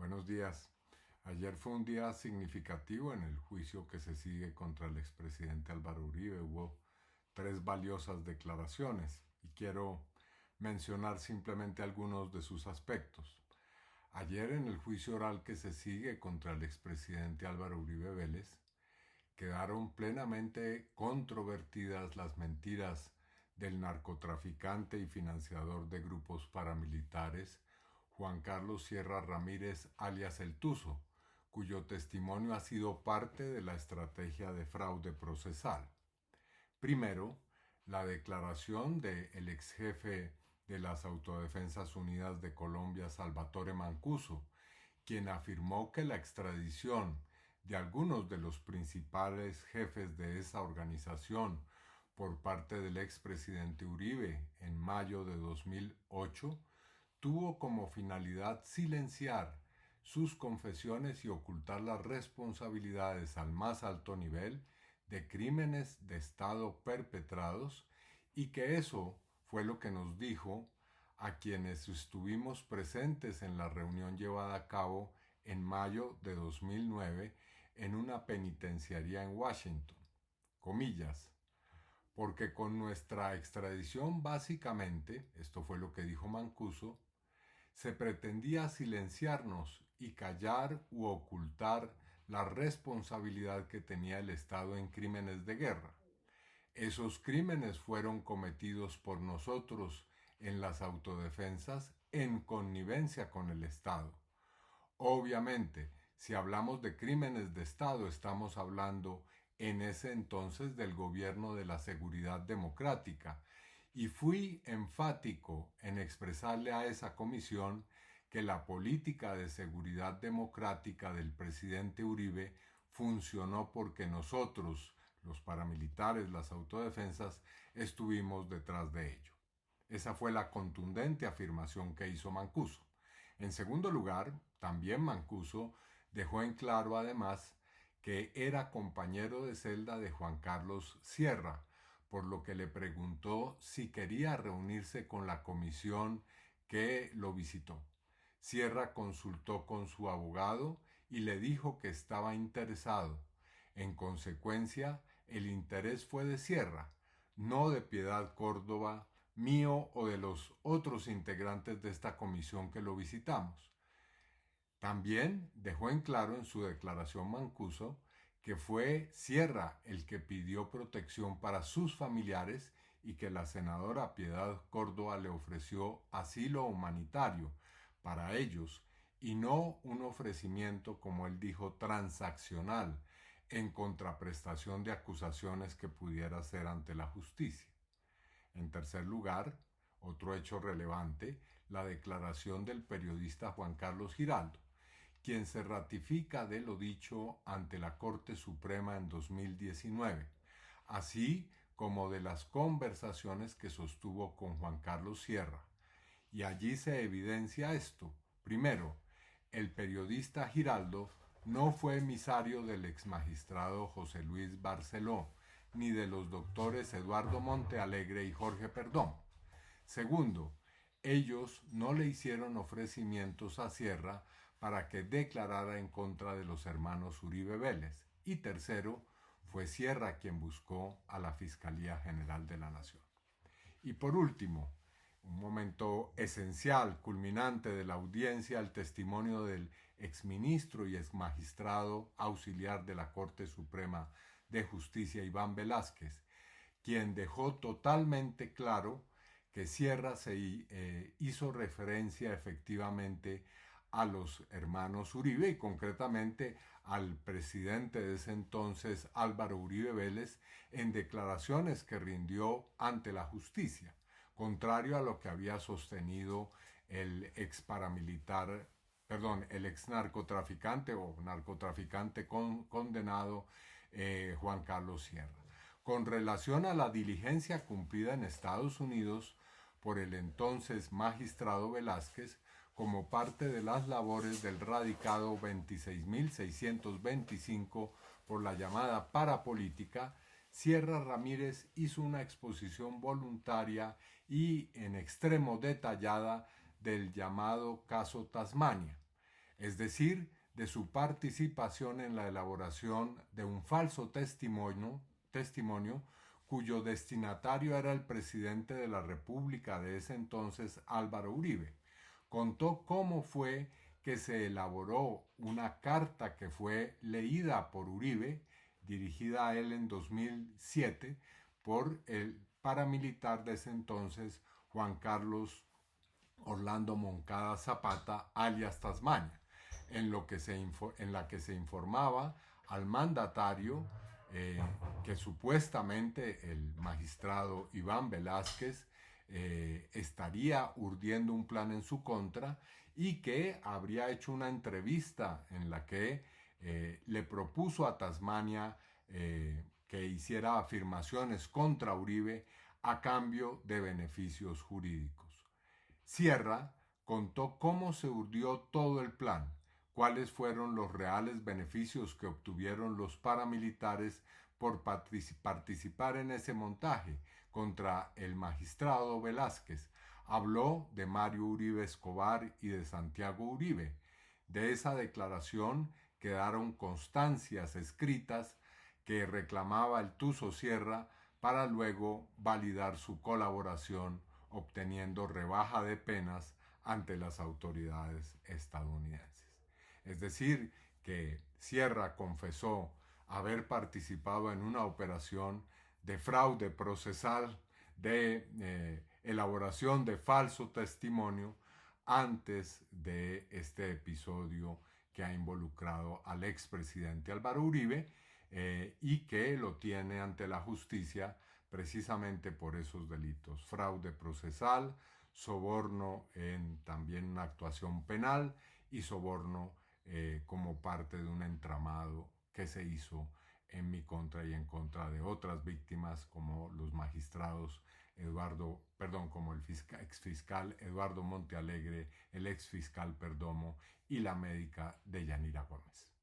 Buenos días. Ayer fue un día significativo en el juicio que se sigue contra el expresidente Álvaro Uribe. Hubo tres valiosas declaraciones y quiero mencionar simplemente algunos de sus aspectos. Ayer en el juicio oral que se sigue contra el expresidente Álvaro Uribe Vélez, quedaron plenamente controvertidas las mentiras del narcotraficante y financiador de grupos paramilitares Juan Carlos Sierra Ramírez alias El Tuzo, cuyo testimonio ha sido parte de la estrategia de fraude procesal. Primero, la declaración del ex jefe de las Autodefensas Unidas de Colombia, Salvatore Mancuso, quien afirmó que la extradición de algunos de los principales jefes de esa organización por parte del expresidente Uribe en mayo de 2008 tuvo como finalidad silenciar sus confesiones y ocultar las responsabilidades al más alto nivel de crímenes de Estado perpetrados, y que eso fue lo que nos dijo a quienes estuvimos presentes en la reunión llevada a cabo en mayo de 2009 en una penitenciaría en Washington. Comillas, porque con nuestra extradición básicamente, esto fue lo que dijo Mancuso, se pretendía silenciarnos y callar u ocultar la responsabilidad que tenía el Estado en crímenes de guerra. Esos crímenes fueron cometidos por nosotros en las autodefensas en connivencia con el Estado. Obviamente, si hablamos de crímenes de Estado, estamos hablando en ese entonces del gobierno de la seguridad democrática, y fui enfático en expresarle a esa comisión que la política de seguridad democrática del presidente Uribe funcionó porque nosotros, los paramilitares, las autodefensas, estuvimos detrás de ello. Esa fue la contundente afirmación que hizo Mancuso. En segundo lugar, también Mancuso dejó en claro además que era compañero de celda de Juan Carlos Sierra, por lo que le preguntó si quería reunirse con la comisión que lo visitó. Sierra consultó con su abogado y le dijo que estaba interesado. En consecuencia, el interés fue de Sierra, no de Piedad Córdoba, mío o de los otros integrantes de esta comisión que lo visitamos. También dejó en claro en su declaración Mancuso que fue Sierra el que pidió protección para sus familiares y que la senadora Piedad Córdoba le ofreció asilo humanitario para ellos y no un ofrecimiento, como él dijo, transaccional en contraprestación de acusaciones que pudiera hacer ante la justicia. En tercer lugar, otro hecho relevante, la declaración del periodista Juan Carlos Giraldo, quien se ratifica de lo dicho ante la Corte Suprema en 2019, así como de las conversaciones que sostuvo con Juan Carlos Sierra. Y allí se evidencia esto. Primero, el periodista Giraldo no fue emisario del exmagistrado José Luis Barceló, ni de los doctores Eduardo Montealegre y Jorge Perdón. Segundo, ellos no le hicieron ofrecimientos a Sierra para que declarara en contra de los hermanos Uribe Vélez. Y tercero, fue Sierra quien buscó a la Fiscalía General de la Nación. Y por último, un momento esencial, culminante de la audiencia, el testimonio del exministro y exmagistrado auxiliar de la Corte Suprema de Justicia, Iván Velázquez, quien dejó totalmente claro que Sierra hizo referencia efectivamente a los hermanos Uribe y concretamente al presidente de ese entonces, Álvaro Uribe Vélez, en declaraciones que rindió ante la justicia, contrario a lo que había sostenido el ex paramilitar, el ex narcotraficante o narcotraficante condenado Juan Carlos Sierra. Con relación a la diligencia cumplida en Estados Unidos por el entonces magistrado Velázquez, como parte de las labores del radicado 26.625 por la llamada parapolítica, Sierra Ramírez hizo una exposición voluntaria y en extremo detallada del llamado caso Tasmania, es decir, de su participación en la elaboración de un falso testimonio cuyo destinatario era el presidente de la República de ese entonces, Álvaro Uribe. Contó cómo fue que se elaboró una carta que fue leída por Uribe, dirigida a él en 2007 por el paramilitar de ese entonces, Juan Carlos Orlando Moncada Zapata, alias Tasmania, en la que se informaba al mandatario que supuestamente el magistrado Iván Velázquez estaría urdiendo un plan en su contra y que habría hecho una entrevista en la que le propuso a Tasmania que hiciera afirmaciones contra Uribe a cambio de beneficios jurídicos. Sierra contó cómo se urdió todo el plan, cuáles fueron los reales beneficios que obtuvieron los paramilitares por participar en ese montaje contra el magistrado Velázquez. Habló de Mario Uribe Escobar y de Santiago Uribe. De esa declaración quedaron constancias escritas que reclamaba el Tuzo Sierra para luego validar su colaboración obteniendo rebaja de penas ante las autoridades estadounidenses. Es decir, que Sierra confesó haber participado en una operación de fraude procesal, de elaboración de falso testimonio antes de este episodio que ha involucrado al expresidente Álvaro Uribe y que lo tiene ante la justicia precisamente por esos delitos: fraude procesal, soborno en también una actuación penal y soborno como parte de un entramado que se hizo en mi contra y en contra de otras víctimas como los magistrados como el exfiscal Eduardo Montealegre, el exfiscal Perdomo y la médica Deyanira Gómez.